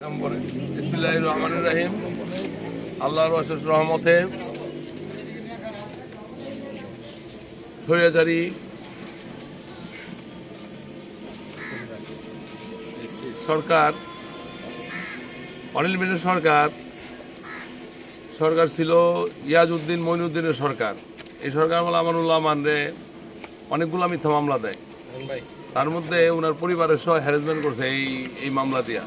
বিসমিল্লাহির রহমানির রহিম। আল্লাহর অশেষ রহমতে স্বৈরাচারী সরকার, অনিল মিন্টুর সরকার ছিল ইয়াজউদ্দিন মঈনুদ্দিনের সরকার। এই সরকার বলে আমানুল্লাহ মানরে অনেকগুলো মিথ্যা মামলা দেয়, তার মধ্যে ওনার পরিবারের সহ হ্যারাসমেন্ট করছে এই মামলা দিয়া।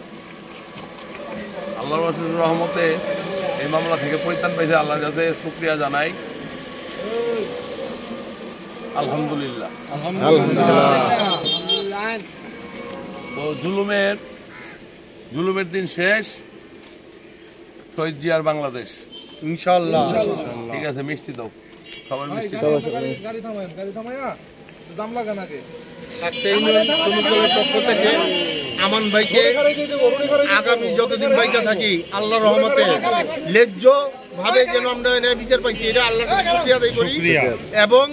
আল্লাহর অশেষ রহমতে এই মামলা থেকে পরিত্রাণ পেয়েছে, আল্লাহর কাছে শুকরিয়া জানাই। আলহামদুলিল্লাহ। তো জুলুমের দিন শেষ, শহীদ জিয়ার বাংলাদেশ ইনশাআল্লাহ। ঠিক আছে, মিষ্টি দাও সবার মিষ্টি পক্ষ থেকে আমান ভাইকে আগামী যতদিন বাইচা থাকি আল্লাহর রহমতে ন্যায্য ভাবে যেন আমরা বিচার পাইছি, এটা আল্লাহর কাছে শুকরিয়া আদায় করি। এবং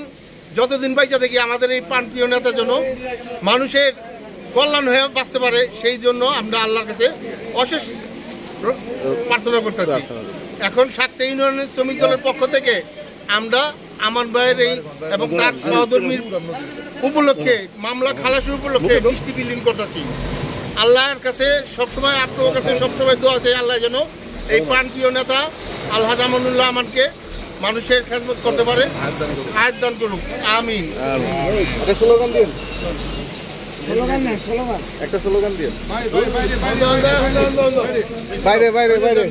যতদিন বাইচা থাকি আমাদের এই প্রাণপ্রিয় নেতা যেন মানুষের কল্যাণ হয়ে বাঁচতে পারে, সেই জন্য আমরা আল্লাহর কাছে অশেষ প্রার্থনা করতেছি। এখন শাক্তা ইউনিয়নের শ্রমিক দলের পক্ষ থেকে আমরা আমান ভাইয়ের এই এবং তার সহধর্মীর উপলক্ষে মামলা খালাসের উপলক্ষে মিষ্টি বিলীন করতেছি। আল্লাহর কাছে সবসময়, আপনার কাছে সবসময় দোয়া আছে আল্লাহ যেন এই প্রাণপ্রিয় নেতা আলহাজ আমানুল্লাহ আমানকে মানুষের খেদমত করতে পারে, হায়াত দান করুক, আমিন। একটা স্লোগান দিয়ে বাইরে বাইরে বাইরে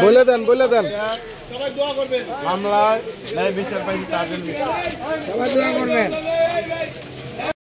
বলে দেন সবাই দোয়া করবেন, মামলায় ন্যায় বিচার পাইছি তার জন্য সবাই দোয়া করবেন।